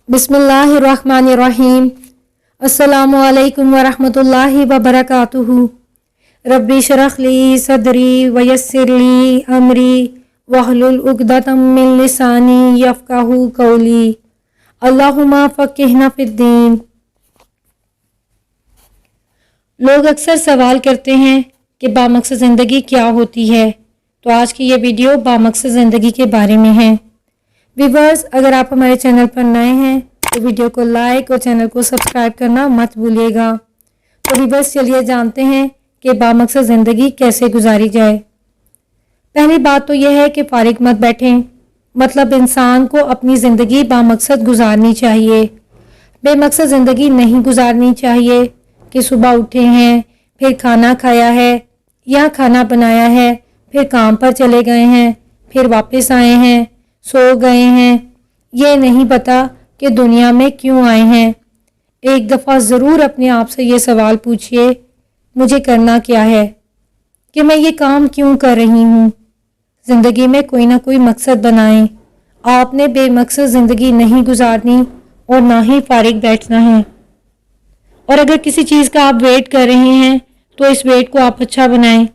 बिस्मिल्लाहिर्रहमानिर्रहीम। अस्सलामु अलैकुम वरहमतुल्लाहि वबरकातुहू। रब्बि शरह ली सदरी वयस्सिर ली अमरी वहलुल उक़दतम मिन लिसानी यफ़क़हू क़ौली। अल्लाहुम्मा फ़क़्क़िहना फ़िद्दीन। लोग अक्सर सवाल करते हैं कि बामकसद ज़िंदगी क्या होती है, तो आज की ये वीडियो बामकसद ज़िंदगी के बारे में है। व्यूअर्स, अगर आप हमारे चैनल पर नए हैं तो वीडियो को लाइक और चैनल को सब्सक्राइब करना मत भूलिएगा। तो व्यूअर्स, चलिए जानते हैं कि बामकसद ज़िंदगी कैसे गुजारी जाए। पहली बात तो यह है कि फारिग मत बैठें, मतलब इंसान को अपनी ज़िंदगी बामकसद गुजारनी चाहिए। बेमकसद ज़िंदगी नहीं गुजारनी चाहिए कि सुबह उठे हैं, फिर खाना खाया है या खाना बनाया है, फिर काम पर चले गए हैं, फिर वापस आए हैं, सो गए हैं। ये नहीं पता कि दुनिया में क्यों आए हैं। एक दफ़ा ज़रूर अपने आप से ये सवाल पूछिए, मुझे करना क्या है, कि मैं ये काम क्यों कर रही हूँ। ज़िंदगी में कोई ना कोई मकसद बनाएं। आपने बेमकसद ज़िंदगी नहीं गुजारनी और ना ही फारिग बैठना है। और अगर किसी चीज़ का आप वेट कर रहे हैं तो इस वेट को आप अच्छा बनाएं।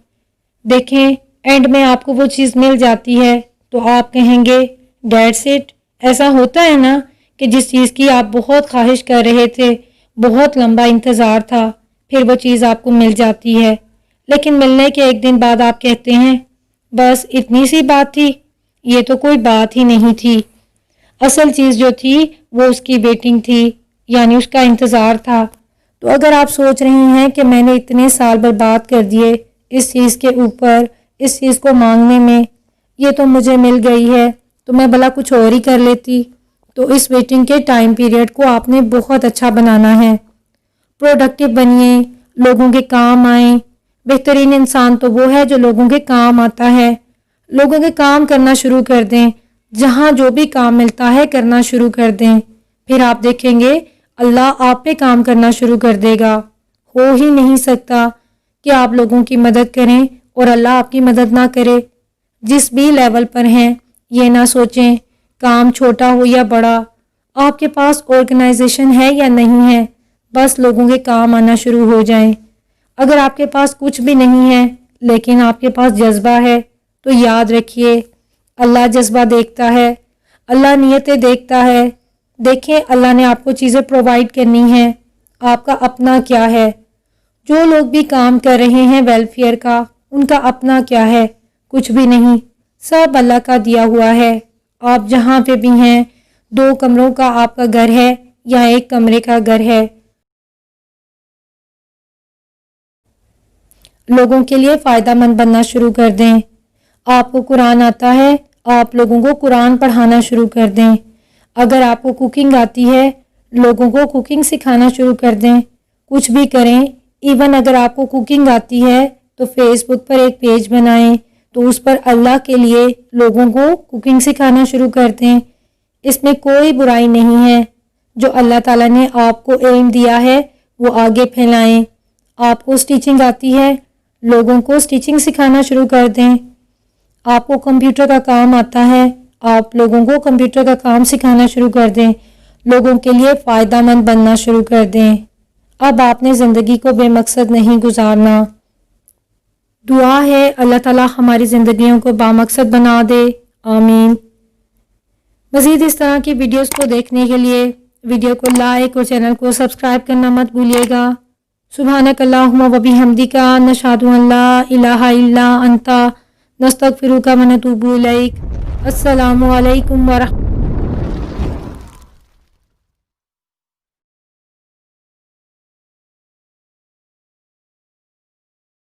देखें, एंड में आपको वो चीज़ मिल जाती है तो आप कहेंगे डेट्स इट। ऐसा होता है ना कि जिस चीज़ की आप बहुत ख्वाहिश कर रहे थे, बहुत लंबा इंतज़ार था, फिर वो चीज़ आपको मिल जाती है, लेकिन मिलने के एक दिन बाद आप कहते हैं बस इतनी सी बात थी, ये तो कोई बात ही नहीं थी। असल चीज़ जो थी वो उसकी वेटिंग थी, यानी उसका इंतज़ार था। तो अगर आप सोच रहे हैं कि मैंने इतने साल बर्बाद कर दिए इस चीज़ के ऊपर, इस चीज़ को मांगने में, ये तो मुझे मिल गई है तो मैं भला कुछ और ही कर लेती, तो इस वेटिंग के टाइम पीरियड को आपने बहुत अच्छा बनाना है। प्रोडक्टिव बनिए, लोगों के काम आए। बेहतरीन इंसान तो वो है जो लोगों के काम आता है। लोगों के काम करना शुरू कर दें, जहाँ जो भी काम मिलता है करना शुरू कर दें, फिर आप देखेंगे अल्लाह आप पे काम करना शुरू कर देगा। हो ही नहीं सकता कि आप लोगों की मदद करें और अल्लाह आपकी मदद ना करे। जिस भी लेवल पर हैं, ये ना सोचें काम छोटा हो या बड़ा, आपके पास ऑर्गेनाइजेशन है या नहीं है, बस लोगों के काम आना शुरू हो जाएं। अगर आपके पास कुछ भी नहीं है लेकिन आपके पास जज्बा है, तो याद रखिए अल्लाह जज्बा देखता है, अल्लाह नियतें देखता है। देखें, अल्लाह ने आपको चीज़ें प्रोवाइड करनी है, आपका अपना क्या है। जो लोग भी काम कर रहे हैं वेलफेयर का, उनका अपना क्या है, कुछ भी नहीं, सब अल्लाह का दिया हुआ है। आप जहाँ पे भी हैं, 2 कमरों का आपका घर है या 1 कमरे का घर है, लोगों के लिए फ़ायदा मंद बनना शुरू कर दें। आपको कुरान आता है, आप लोगों को कुरान पढ़ाना शुरू कर दें। अगर आपको कुकिंग आती है, लोगों को कुकिंग सिखाना शुरू कर दें। कुछ भी करें, इवन अगर आपको कुकिंग आती है तो फेसबुक पर एक पेज बनाएं, तो उस पर अल्लाह के लिए लोगों को कुकिंग सिखाना शुरू कर दें। इसमें कोई बुराई नहीं है। जो अल्लाह ताला ने आपको इल्म दिया है वो आगे फैलाएं। आपको स्टिचिंग आती है, लोगों को स्टिचिंग सिखाना शुरू कर दें। आपको कंप्यूटर का काम आता है, आप लोगों को कंप्यूटर का काम सिखाना शुरू कर दें। लोगों के लिए फ़ायदा मंद बनना शुरू कर दें। अब आपने ज़िंदगी को बेमकसद नहीं गुजारना। दुआ है अल्लाह ताला हमारी ज़िंदगियों को बामकसद बना दे, आमीन। मज़ीद इस तरह की वीडियोस को देखने के लिए वीडियो को लाइक और चैनल को सब्सक्राइब करना मत भूलिएगा। सुब्हानक अल्लाहुम्मा व बिहम्दिका नशहदु अन ला इलाहा इल्ला अंता नस्तगफिरुका व नतूबु इलैक। अस्सलामु अलैकुम व रहमतुल्लाह।